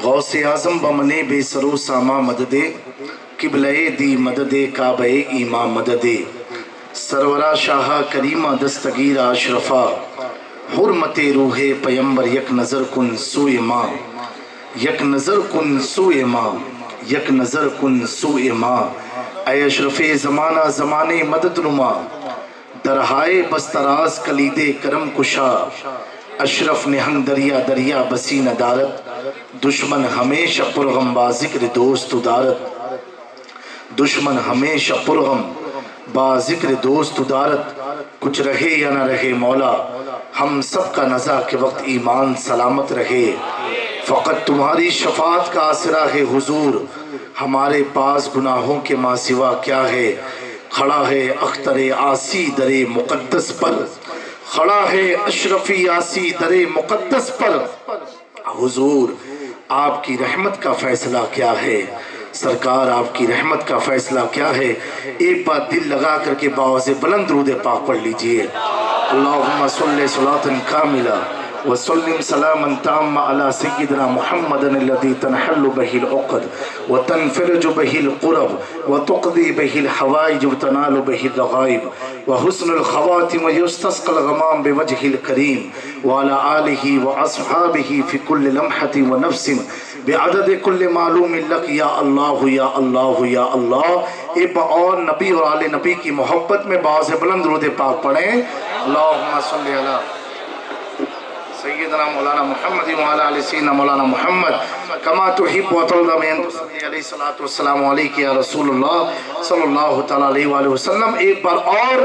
غوث اعظم بمنے بے سرو ساما مددے قبلہ دی مددے کعبہ ایما مددے سرورہ شاہ کریمہ دستگیر اشرفا حرمت روح پیمبر یک نظر کن سوئے ماں یک نظر کن سوئے ماں یک نظر کن سوئے ماں اے اشرف زمانہ زمانے مدد نما درہائے بستراز کلید کرم کشا اشرف نہنگ دریا دریا بسی ندارت دشمن ہمیشہ پرغم با ذکر دوست دارت دشمن ہمیشہ پرغم با ذکر دوست دارت کچھ رہے یا نہ رہے مولا ہم سب کا نزا کے وقت ایمان سلامت رہے فقط تمہاری شفاعت کا آسرا ہے حضور ہمارے پاس گناہوں کے ماں سوا کیا ہے کھڑا ہے اختر آسی در مقدس پر کھڑا ہے اشرفی آسی در مقدس پر حضور آپ کی رحمت کا فیصلہ کیا ہے سرکار آپ کی رحمت کا فیصلہ کیا ہے ایک بار دل لگا کر کے باوز بلند درود پاک پڑھ لیجئے اللہم صلی صلاة کاملہ وسلم سلاما تاما على سيدنا محمد الذي تنحل به العقد وتنفرج به القرب وتقضي به الحوائج وتنال به الرغائب وحسن الخواتم ويستسقى الغمام بوجه الكريم وعلى آله وأصحابه في كل لمحة ونفس بعدد كل معلوم لك یا اللہ یا اللہ یا اللہ ایک اور نبی اور آل نبی کی محبت میں باز بلند درود پاک پڑھیں اللہم صلی علی سیدنا مولانا محمد وعلى آل سیدنا مولانا محمد کما تحب وترضى بأن تصلی علیہ الصلوۃ والسلام علیک یا رسول اللہ صلی اللہ تعالی علیہ وآلہ وسلم ایک بار اور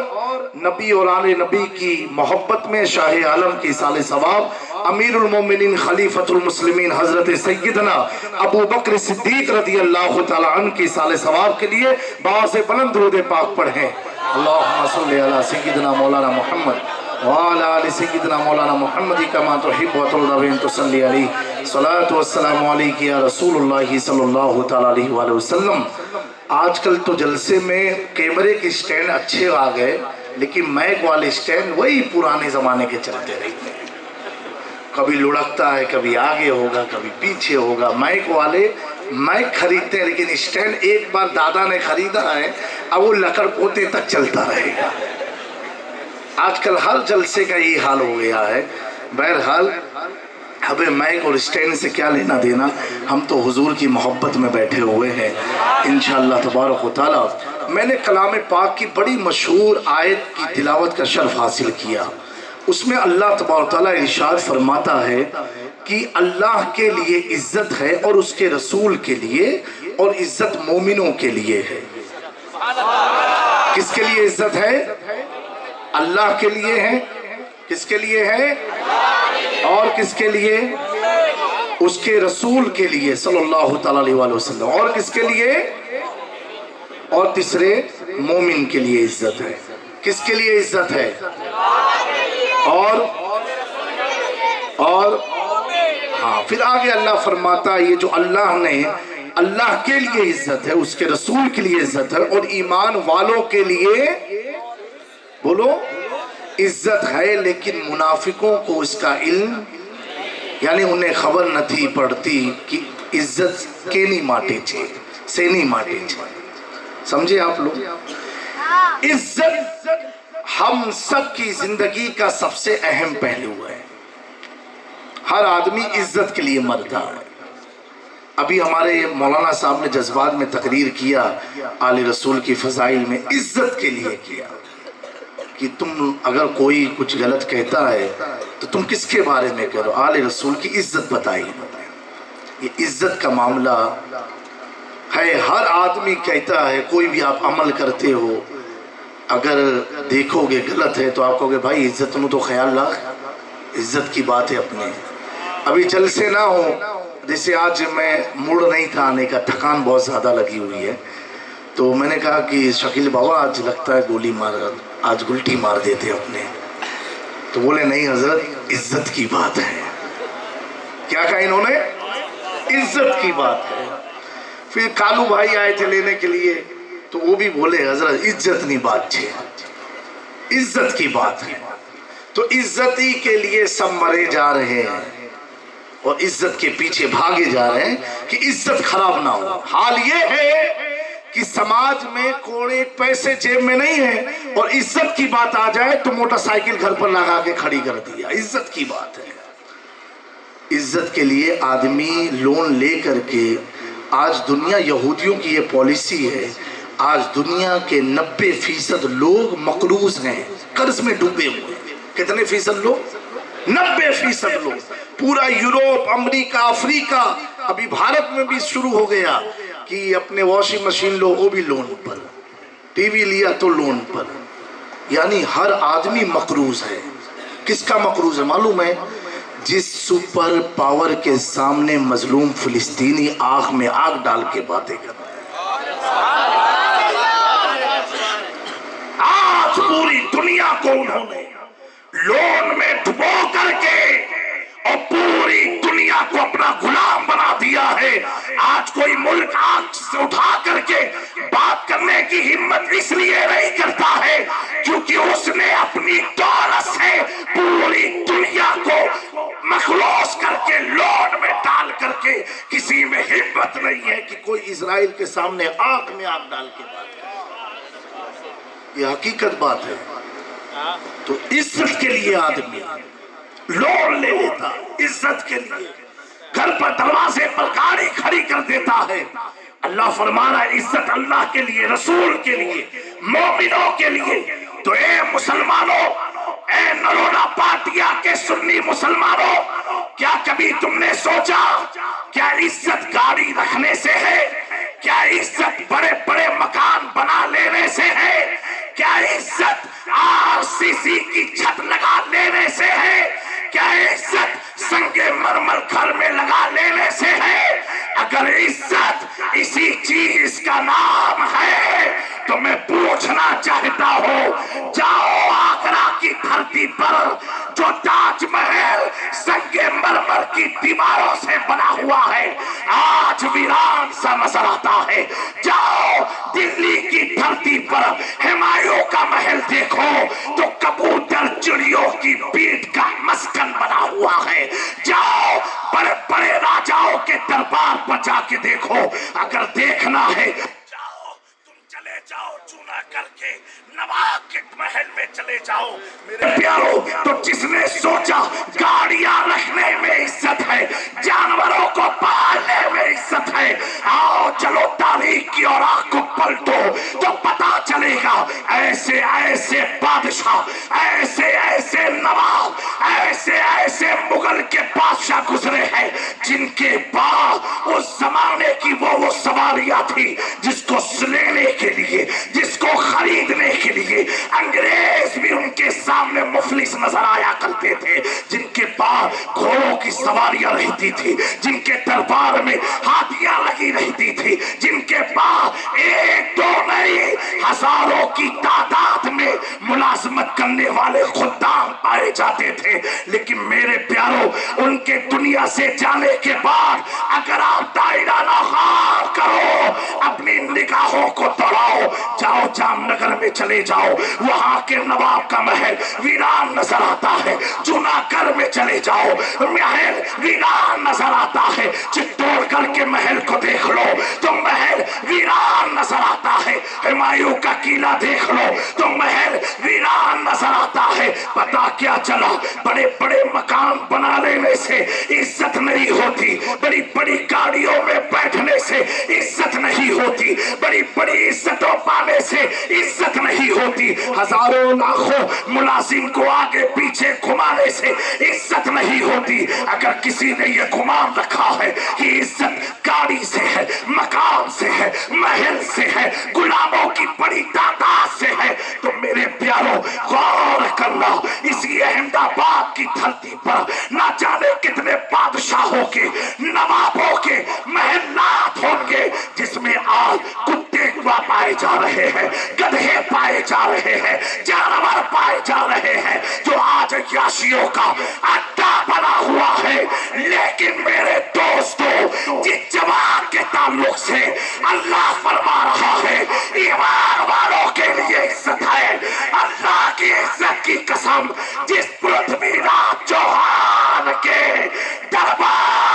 نبی اور آل نبی کی محبت میں شاہ عالم کی سال ثواب امیر المومنین خلیفۃ المسلمین حضرت سیدنا ابو بکر صدیق رضی اللہ تعالی عنہ کی سال ثواب کے لیے باعث بلند درود پاک پڑھیں اللہم صلی علی سیدنا مولانا محمد وعلى آل سيدنا مولانا محمد كما تحب وترضى بأن تصلي عليه صلاة والسلام عليك يا رسول اللہ صلی اللہ تعالی علیہ وآلہ وسلم آج کل تو جلسے میں کیمرے کے سٹینڈ اچھے آ گئے لیکن مائک والے سٹینڈ وہی پرانے زمانے کے چلتے رہتے ہیں کبھی لڑکتا ہے کبھی آگے ہوگا کبھی پیچھے ہوگا مائک والے مائک خریدتے ہیں لیکن سٹینڈ ایک بار دادا نے خریدا ہے اب وہ لکڑ پوتے تک چلتا رہے گا آج کل ہر جلسے کا یہی حال ہو گیا ہے بہرحال ہمیں مائک اور سٹینڈ سے کیا لینا دینا ہم تو حضور کی محبت میں بیٹھے ہوئے ہیں انشاءاللہ تبارک و تعالی میں نے کلام پاک کی بڑی مشہور آیت کی تلاوت کا شرف حاصل کیا اس میں اللہ تبارک و تعالی ارشاد فرماتا ہے کہ اللہ کے لیے عزت ہے اور اس کے رسول کے لیے اور عزت مومنوں کے لیے ہے کس کے لیے عزت ہے اللہ کے لیے ہے کس کے لیے ہے اور کس کے لیے اس کے رسول کے لیے صلی اللہ تعالی علیہ وآلہ وسلم اور کس کے لیے اور تیسرے مومن کے لیے عزت ہے کس کے لیے عزت ہے اور ہاں پھر آگے اللہ فرماتا ہے یہ جو اللہ نے اللہ کے لیے عزت ہے اس کے رسول کے لیے عزت ہے اور ایمان والوں کے لیے بولو عزت ہے لیکن منافقوں کو اس کا علم یعنی انہیں خبر نہ تھی پڑتی کہ عزت کے نہیں ماٹے چھے سے نہیں ماٹے چھے سمجھے آپ لوگ عزت ہم سب کی زندگی کا سب سے اہم پہلو ہے ہر آدمی عزت کے لیے مرتا ہے ابھی ہمارے مولانا صاحب نے جذبات میں تقریر کیا آل رسول کی فضائل میں عزت کے لیے کیا کہ تم اگر کوئی کچھ غلط کہتا ہے تو تم کس کے بارے میں کرو آل رسول کی عزت بتائی یہ عزت کا معاملہ ہے ہر آدمی کہتا ہے کوئی بھی آپ عمل کرتے ہو اگر دیکھو گے غلط ہے تو آپ کہو گے بھائی عزت میں تو خیال رکھ عزت کی بات ہے اپنے ابھی جلسے نہ ہو جیسے آج میں موڈ نہیں تھا آنے کا تھکان بہت زیادہ لگی ہوئی ہے تو میں نے کہا کہ شکیل بابا آج لگتا ہے گولی مار آج گلٹی مار دیتے اپنے تو بولے نہیں حضرت عزت کی بات ہے کیا کہا انہوں نے عزت کی بات ہے پھر کالو بھائی آئے تھے لینے کے لیے تو وہ بھی بولے حضرت عزت نہیں بات چھے عزت کی بات ہے تو عزتی کے لیے سب مرے جا رہے ہیں اور عزت کے پیچھے بھاگے جا رہے ہیں کہ عزت خراب نہ ہو۔ حال یہ ہے کہ سماج میں کوڑے پیسے جیب میں نہیں ہیں، اور عزت کی بات آ جائے تو موٹر سائیکل گھر پر لگا کے کھڑی کر دیا۔ عزت کی بات ہے، عزت کے لیے آدمی لون لے کر کے، آج دنیا، یہودیوں کی یہ پالیسی ہے، آج دنیا کے 90% لوگ مقروض ہیں، قرض میں ڈوبے ہوئے ہیں۔ کتنے فیصد لوگ؟ 90% لوگ۔ پورا یوروپ، امریکہ، افریقہ، ابھی بھارت میں بھی شروع ہو گیا کہ اپنے واشنگ مشین لو، وہ بھی لون پر، ٹی وی لیا تو لون پر، یعنی ہر آدمی مقروض ہے۔ کس کا مقروض ہے معلوم ہے؟ جس سپر پاور کے سامنے مظلوم فلسطینی آنکھ میں آگ ڈال کے باتیں کرتا ہے۔ آج پوری دنیا کو انہوں نے لون میں ڈبو کر کے اور پوری دنیا کو اپنا غلام بنا دیا ہے۔ آج کوئی ملک آنکھ سے اٹھا کر کے بات کرنے کی ہمت اس لیے نہیں کرتا ہے کیونکہ اس نے اپنی دولت سے پوری دنیا کو مخلوص کر کے لون میں ڈال کر کے، کسی میں ہمت نہیں ہے کہ کوئی اسرائیل کے سامنے آنکھ میں آگ ڈال کے بات کرے۔ یہ حقیقت بات ہے۔ تو عزت کے لیے آدمی لون لے لیتا، عزت کے لیے گھر پر دروازے پر گاڑی کھڑی کر دیتا ہے۔ اللہ فرما رہا ہے عزت اللہ کے لیے، رسول کے لیے، مومنوں کے لیے۔ تو اے مسلمانوں، اے نرونا پارٹیا کے سنی مسلمانوں، کیا کبھی تم نے سوچا کیا عزت گاڑی رکھنے سے ہے؟ کیا عزت بڑے بڑے مکان بنا لینے سے ہے؟ کیا عزت RCC کی چھت لگا لینے سے ہے؟ کیا عزت سنگ مرمر گھر میں لگا لینے سے ہے؟ اگر عزت اسی چیز کا نام ہے تو میں پوچھنا چاہتا ہوں، جاؤ آگرہ کی دھرتی پر جو تاج محل سنگ مرمر کی دیواروں سے بنا ہوا ہے آج ویران سا نظر آتا ہے۔ جاؤ دلی کی دھرتی پر ہمایوں کا محل دیکھو تو کبوتر چڑیوں کی پیٹ کا مسکن بنا ہوا ہے۔ جاؤ بڑے بڑے راجاؤں کے دربار پر جا کے دیکھو، اگر دیکھنا ہے جاؤ، تم چلے جاؤ چونا کر کے نواب کے محل میں چلے جاؤ میرے پیارو۔ تو جس نے سوچا گاڑیاں رکھنے میں عزت ہے، جانوروں کو پالنے میں عزت ہے، آؤ چلو تاریخ کی اور آنکھ کو پلٹو تو پتا چلے گا ایسے ایسے بادشاہ، ایسے ایسے نواب، ایسے ایسے مغل کے بادشاہ گزرے ہیں جن کے بعد اس زمانے کی وہ سواریاں تھی جس کو لینے کے لیے، جس کو خریدنے کے لیے انگریز بھی ان کے سامنے مفلس نظر آیا کرتے تھے، جن کے پاس گھوڑوں کی سواریاں رہتی تھی، جن کے دربار میں ہاتھیاں لگی رہتی تھی، جن کے پاس ایک دو نہیں ہزاروں کی تعداد میں ملازمت کرنے والے خدام پائے جاتے تھے۔ لیکن میرے پیارو، ان کے دنیا سے جانے کے بعد اگر آپ دائرہ نہار کرو، اپنی نگاہوں کو دوڑاؤ، جاؤ جام نگر میں چلے جاؤ، وہاں کے نواب کا محل ویران نظر آتا ہے۔ چونا گھر میں چلے جاؤ، محل ویران نظر آتا ہے۔ چتور گڑھ کے محل کو دیکھ لو تو محل ویران نظر آتا ہے۔ ہمایوں کا قلعہ دیکھ لو تو محل ویران نظر آتا ہے۔ پتا کیا چلا؟ بڑے بڑے مکان بنا لینے سے عزت نہیں ہوتی، بڑی بڑی گاڑیوں میں بیٹھنے سے عزت نہیں ہوتی، بڑی بڑی عزتوں پانے سے عزت نہیں ہوتی، ہزاروں لاکھوں ملازم کو آگے پیچھے گھمانے سے عزت نہیں ہوتی۔ اگر کسی نے یہ گمان رکھا ہے کہ عزت گاڑی سے ہے، مکان سے ہے، محل سے ہے، غلاموں کی بڑی تعداد سے ہے، تو میرے پیاروں غور کرنا، اسی احمد آباد کی دھرتی پر نہ جانے کتنے بادشاہوں کے، نوابوں کے محلات ہوں گے جس میں آج کتے پائے جا رہے ہیں، گدھے پائے جا رہے ہیں، جانور پائے جا رہے ہیں، جو آج عیاشیوں کا اڈا بنا ہوا ہے۔ لیکن میرے دوستو، جس جواب کے تعلق سے اللہ فرما رہا ہے ایمان والوں کے لیے عزت ہے، اللہ کی عزت کی قسم، جس پرتھوی راج چوہان کے دربار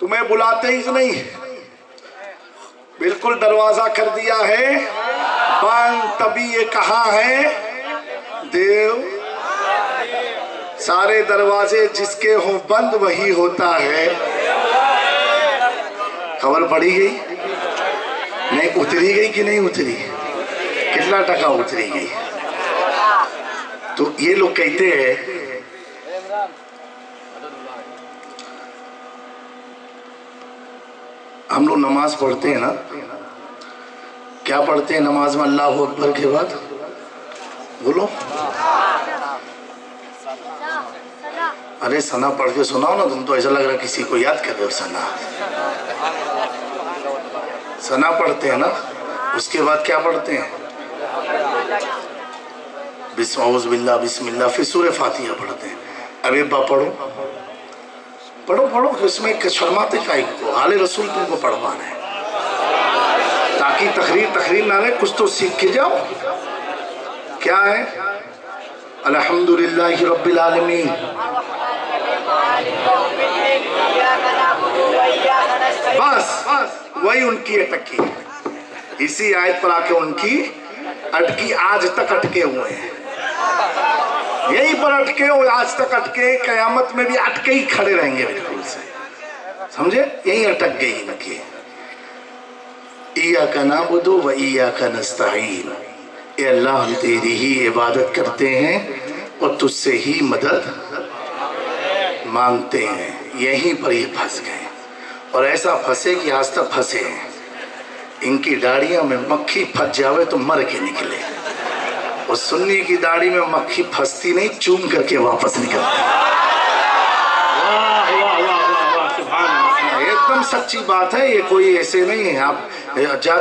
تمہیں بلاتے ہی نہیں، بالکل دروازہ کر دیا ہے بند، تبھی یہ کہا ہے دیو سارے دروازے جس کے ہوں بند وہی ہوتا ہے۔ خبر پڑی گئی نہیں؟ اتری گئی کہ نہیں اتری؟ کتنا ٹکا اتری گئی؟ تو یہ لوگ کہتے ہیں ہم لوگ نماز پڑھتے ہیں نا، کیا پڑھتے ہیں نماز میں اللہ اکبر کے بعد؟ بولو، ارے ثنا پڑھ کے سناؤ نا، تم تو ایسا لگ رہا ہے کسی کو یاد کر رہے ہو۔ ثنا پڑھتے ہیں نا، اس کے بعد کیا پڑھتے ہیں؟ اعوذ باللہ، بسم اللہ، پھر سورہ فاتحہ پڑھتے ہیں۔ اب ابا پڑھو پڑھو پڑھو، اس میں شرماتے کا حال رسول تم کو پڑھوانا ہے تاکہ تقریر نہ رہے، کچھ تو سیکھ کے جاؤ۔ کیا ہے؟ الحمدللہ رب العالمین، بس وہی ان کی اٹکی، اسی آیت پر آ کے ان کی اٹکی آج تک اٹکے ہوئے ہیں، یہی پر اٹکے ہوئے آج تک اٹکے، قیامت میں بھی اٹکے ہی کھڑے رہیں گے بالکل سے، سمجھے؟ یہی اٹک گئی ان کی۔ ایاک نعبد و ایاک نستعین، اے اللہ ہم تیری ہی عبادت کرتے ہیں اور تجھ سے ہی مدد مانگتے ہیں۔ یہیں پر یہ پھنس گئے، اور ایسا پھنسے کہ آج تک پھنسے ہیں۔ ان کی داڑیوں میں مکھی پھنس جاوے تو مر کے نکلے، اور سنی کی داڑھی میں مکھی پھنستی نہیں، چوم کر کے واپس نکلتی۔ ایک دم سچی بات ہے، یہ کوئی ایسے نہیں ہے۔ آپ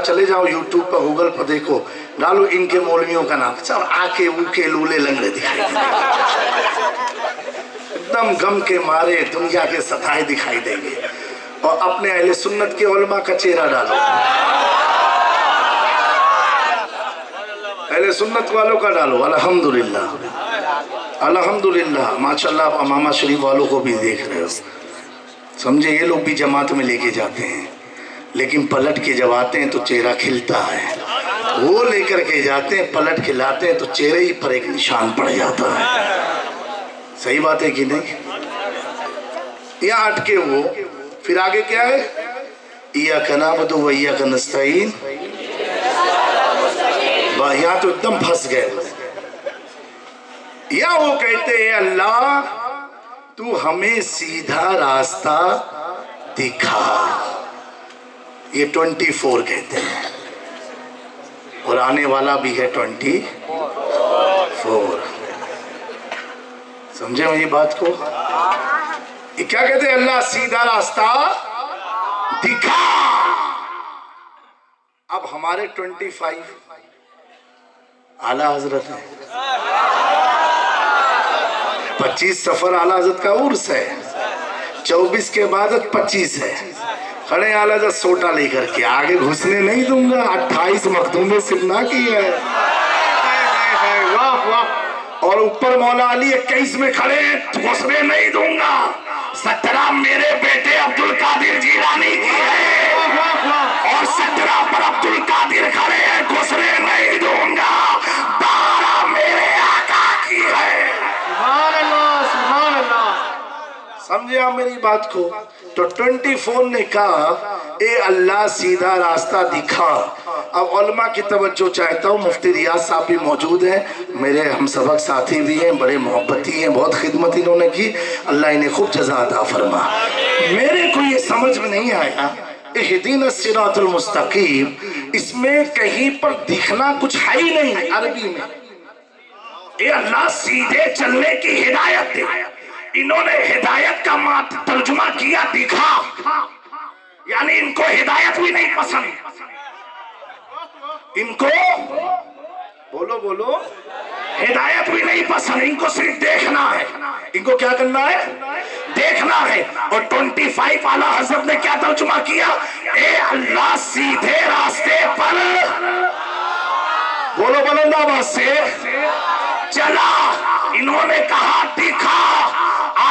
چلے جاؤ یوٹیوب پر، گوگل پر دیکھو، ڈالو ان کے مولویوں کا نام، سب آکے اوکے لولے لنگڑے دکھائی دیں گے، ایک دم غم کے مارے دنیا کے ستائے دکھائی دیں گے۔ اور اپنے اہل سنت کے علماء کا چہرہ ڈالو، اہل سنت والوں کا ڈالو، الحمدللہ الحمدللہ، ماشاءاللہ آپ امامہ شریف والوں کو بھی دیکھ رہے ہو، سمجھے؟ یہ لوگ بھی جماعت میں لے کے جاتے ہیں، لیکن پلٹ کے جب آتے ہیں تو چہرہ کھلتا ہے، وہ لے کر کے جاتے ہیں، پلٹ کے لاتے ہیں تو چہرے ہی پر ایک نشان پڑ جاتا ہے۔ صحیح بات ہے کہ نہیں؟ یہاں اٹکے وہ، پھر آگے کیا ہے؟ ایاک نعبد و ایاک نستعین، یہاں تو ایک دم پھنس گئے۔ یا وہ کہتے ہیں اللہ تو ہمیں سیدھا راستہ دکھا، یہ 24 کہتے ہیں، اور آنے والا بھی ہے 24۔ سمجھے میری بات کو؟ یہ کیا کہتے ہیں؟ اللہ سیدھا راستہ دکھا۔ اب ہمارے 25 اعلیٰ حضرت ہیں، 25 سفر اعلیٰ حضرت کا عرس ہے، 24 کے بعد 25 ہے، کھڑے اعلیٰ حضرت سوٹا لے کر کے، آگے گھسنے نہیں دوں گا، 28 مخدوم سپنا کی ہے، اور اوپر مولا علی 21 میں کھڑے، گھسنے نہیں دوں گا، 17 میرے بیٹے عبدالقادر جیلانی کی ہے، اور 17 پر عبدالقادر کھڑے ہیں، گھسنے نہیں دوں گا، 12 میرے آقا کی ہے۔ سبحان اللہ سبحان اللہ، سمجھے آپ میری بات کو؟ تو 24 نے کہا اے اللہ سیدھا راستہ دکھا۔ اب علماء کی توجہ چاہتا ہوں، مفتی ریاض صاحب بھی موجود ہیں، میرے ہم سبق ساتھی بھی ہیں، بڑے محبتی ہیں، بہت خدمت انہوں نے کی، اللہ انہیں خوب جزا عطا فرما۔ میرے کو یہ سمجھ میں نہیں آیا اہدینا الصراط المستقیم، اس میں کہیں پر دکھنا کچھ ہے ہی نہیں عربی میں، اے اللہ سیدھے چلنے کی ہدایت دے، انہوں نے ہدایت کا ترجمہ کیا دکھا، یعنی ان کو ہدایت بھی نہیں پسند، ان کو بولو بولو ہدایت بھی نہیں پسند، ان کو صرف دیکھنا ہے، ان کو کیا کرنا ہے؟ دیکھنا ہے۔ اور 25 اعلیٰ حضرت نے کیا ترجمہ کیا؟ اے اللہ سیدھے راستے پر بولو بلند آواز سے چلا، انہوں نے کہا دکھا،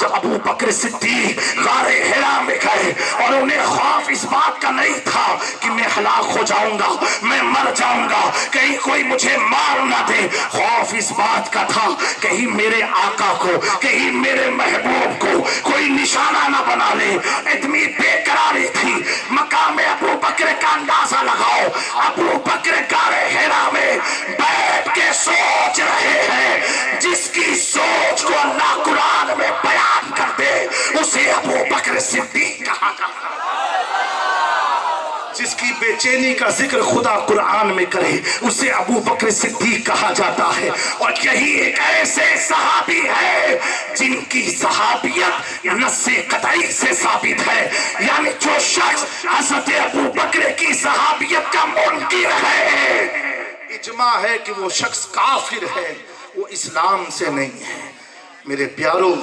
جب ابو بکر صدیق غار حرا میں گئے اور انہیں خوف اس بات کا نہیں تھا کہ میں ہلاک ہو جاؤں گا، میں مر جاؤں گا، کہیں کوئی مجھے مار نہ دے، خوف اس بات کا تھا کہیں میرے آقا کو، کہیں میرے محبوب کو کوئی نشانہ نہ بنا لے، اتنی بے قراری تھی۔ مقام ابو بکر کا اندازہ لگاؤ، ابو بکر غار حرا میں بیٹھ کے سوچ رہے ہیں، جس کی سوچ کو اللہ قرآن میں بیان کر دے اسے ابو بکر صدیق کہا جاتا ہے، جس کی بے چینی کا ذکر خدا قرآن میں کرے اسے ابو بکر صدیق کہا جاتا ہے۔ اور یہی ایک ایسے صحابی ہے جن کی صحابیت نص قطعی سے ثابت ہے، یعنی جو شخص حضرت ابو بکر کی صحابیت کا منکر ہے، اجماع ہے کہ وہ شخص کافر ہے، وہ اسلام سے نہیں ہے۔ میرے پیارو،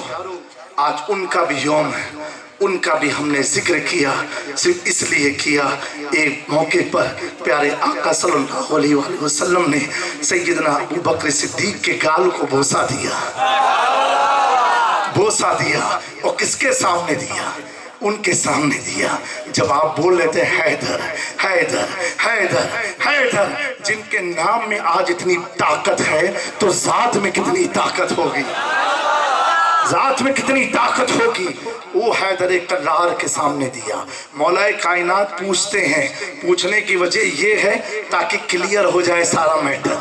آج ان کا بھی یوم ہے، ان کا بھی ہم نے ذکر کیا، صرف اس لیے کیا ایک موقع پر پیارے آقا صلی اللہ علیہ وآلہ وسلم نے سیدنا ابو بکر صدیق کے گال کو بوسہ دیا، بوسہ دیا، اور کس کے سامنے دیا؟ ان کے سامنے دیا جب آپ بول رہے تھے حیدر حیدر حیدر حیدر، جن کے نام میں آج اتنی طاقت ہے تو ذات میں کتنی طاقت ہوگی، ذات میں کتنی طاقت ہوگی۔ وہ حیدر کرار کے سامنے دیا۔ مولا کائنات پوچھتے ہیں، پوچھنے کی وجہ یہ ہے تاکہ کلیئر ہو جائے سارا میٹر۔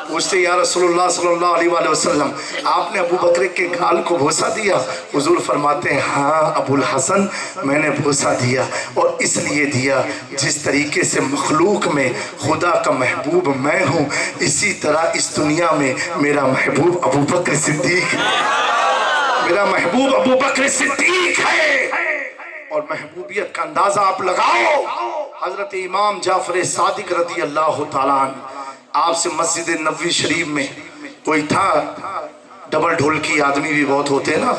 پوچھتے یا رسول اللہ صلی اللہ علیہ وآلہ وسلم، آپ نے ابو بکر کے گال کو بوسہ دیا؟ حضور فرماتے ہیں ہاں ابو الحسن، میں نے بوسہ دیا، اور اس لیے دیا جس طریقے سے مخلوق میں خدا کا محبوب میں ہوں، اسی طرح اس دنیا میں میرا محبوب ابو بکر صدیق ہے، میرا محبوب ابو بکر صدیق ہے۔ اور محبوبیت کا اندازہ آپ لگاؤ، حضرت امام جعفر صادق رضی اللہ تعالیٰ عنہ، آپ سے مسجد نبوی شریف میں کوئی تھا، ڈبل ڈھولکی آدمی بھی بہت ہوتے ہیں نا،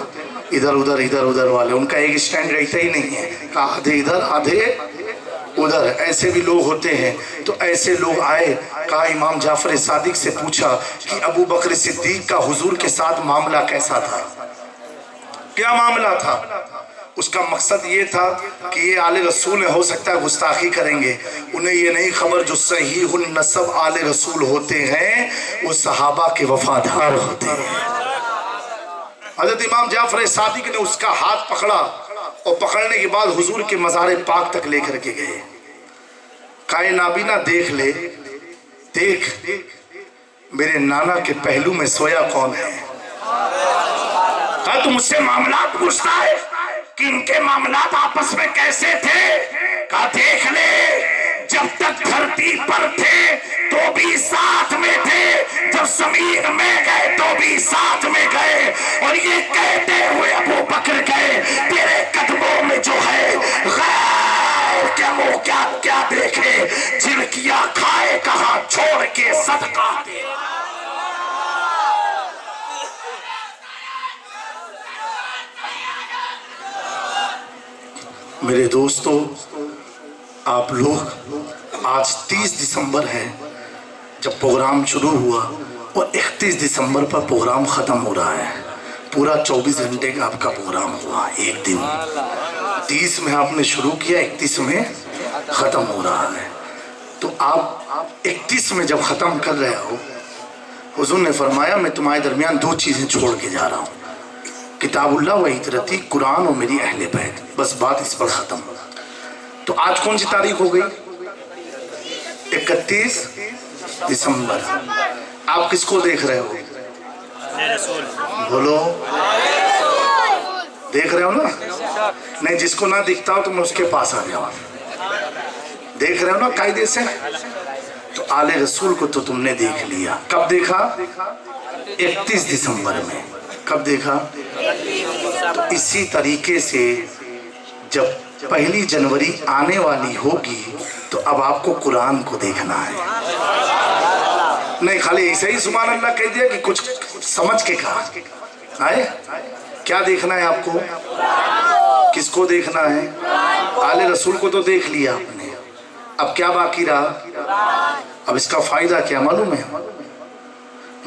ادھر ادھر والے، ان کا ایک سٹینڈ رہتا ہی نہیں ہے، کہ آدھے ادھر آدھے ادھر، ایسے بھی لوگ ہوتے ہیں۔ تو ایسے لوگ آئے، کہا امام جعفر صادق سے پوچھا کہ ابو بکر صدیق کا حضور کے ساتھ معاملہ کیسا تھا، کیا معاملہ تھا؟ اس کا مقصد یہ تھا کہ یہ آل رسول ہو سکتا ہے گستاخی کریں گے، انہیں یہ نہیں خبر جو صحیح النسب آل رسول ہوتے ہیں وہ صحابہ کے وفادار ہوتے ہیں۔ حضرت امام جعفر صادق نے اس کا ہاتھ پکڑا، اور پکڑنے کے بعد حضور کے مزار پاک تک لے کر کے گئے۔ کہا نابینا دیکھ لے، دیکھ میرے نانا کے پہلو میں سویا کون ہے۔ کہا تو مجھ سے معاملات پوچھتا ہے کہ ان کے معاملات آپس میں کیسے تھے؟ کہا دیکھ لے، جب تک دھرتی پر تھے تو بھی ساتھ میں تھے، جب زمین میں گئے تو بھی ساتھ میں گئے، اور یہ کہتے ہوئے ابو بکر گئے تیرے قدموں میں جو ہے غیر کے منہ کیا کیا دیکھے، جھڑکیاں کھائے کہاں چھوڑ کے صدقہ دے۔ میرے دوستو، آپ لوگ آج 30 دسمبر ہے جب پروگرام شروع ہوا، اور 31 دسمبر پر پروگرام ختم ہو رہا ہے، پورا 24 گھنٹے کا آپ کا پروگرام ہوا، ایک دن 30 میں آپ نے شروع کیا، 31 میں ختم ہو رہا ہے۔ تو آپ 31 میں جب ختم کر رہے ہو، حضور نے فرمایا میں تمہارے درمیان 2 چیزیں چھوڑ کے جا رہا ہوں، کتاب اللہ و ہجرتی، قرآن اور میری اہل بیت، بس بات اس پر ختم۔ تو آج کون سی تاریخ ہو گئی؟ 31 دسمبر۔ آپ کس کو دیکھ رہے ہو؟ بولو، دیکھ رہے ہو نا؟ نہیں، جس کو نہ دکھتا ہو تو میں اس کے پاس آ جاؤں۔ دیکھ رہے ہو نا قاعدے سے؟ تو آل رسول کو تو تم نے دیکھ لیا۔ کب دیکھا؟ 31 دسمبر میں۔ کب دیکھا؟ تو اسی طریقے سے جب 1 جنوری آنے والی ہوگی تو اب آپ کو قرآن کو دیکھنا ہے۔ نہیں خالی ایسے ہی سبحان اللہ کہہ دیا کہ کچھ سمجھ کے کہا آئے؟ کیا دیکھنا ہے آپ کو؟ کس کو دیکھنا ہے؟ آل رسول کو تو دیکھ لیا آپ نے، اب کیا باقی رہا؟ اب اس کا فائدہ کیا معلوم ہے؟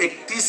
31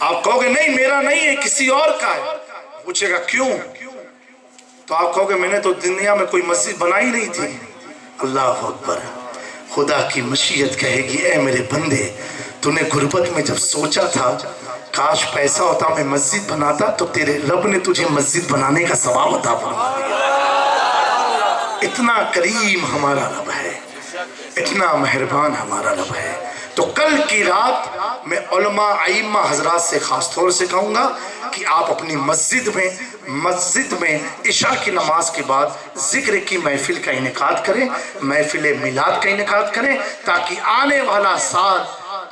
آپ کہو گے نہیں میرا نہیں ہے کسی اور کا ہے. پوچھے گا کیوں؟ تو آپ کہو گے میں نے تو دنیا میں کوئی مسجد بنائی نہیں تھی. اللہ اکبر. خدا کی مشیت کہے گی اے میرے بندے تو نے غربت میں جب سوچا تھا کاش پیسہ ہوتا میں مسجد بناتا تو تیرے رب نے تجھے مسجد بنانے کا ثواب عطا فرمایا. اتنا کریم ہمارا رب ہے, اتنا مہربان ہمارا رب ہے. تو کل کی رات میں علماء ائمہ حضرات سے خاص طور سے کہوں گا کہ آپ اپنی مسجد میں عشاء کی نماز کے بعد ذکر کی محفل کا انعقاد کریں, محفل میلاد کا انعقاد کریں, تاکہ آنے والا سال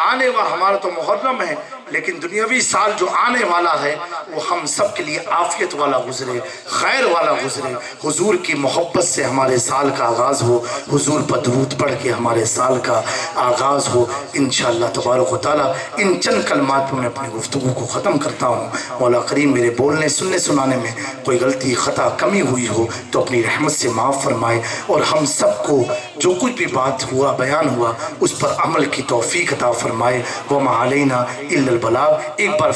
ہمارا تو محرم ہے لیکن دنیاوی سال جو آنے والا ہے وہ ہم سب کے لیے عافیت والا گزرے, خیر والا گزرے. حضور کی محبت سے ہمارے سال کا آغاز ہو, حضور پر درود پڑھ کے ہمارے سال کا آغاز ہو انشاءاللہ تبارک و تعالیٰ. ان چند کلمات پر میں اپنی گفتگو کو ختم کرتا ہوں. مولا کریم میرے بولنے سننے سنانے میں کوئی غلطی خطا کمی ہوئی ہو تو اپنی رحمت سے معاف فرمائے, اور ہم سب کو جو کچھ بھی بات ہوا بیان ہوا اس پر عمل کی توفیق عطا فرمائے. وما علینا الا البلاغ. ایک بار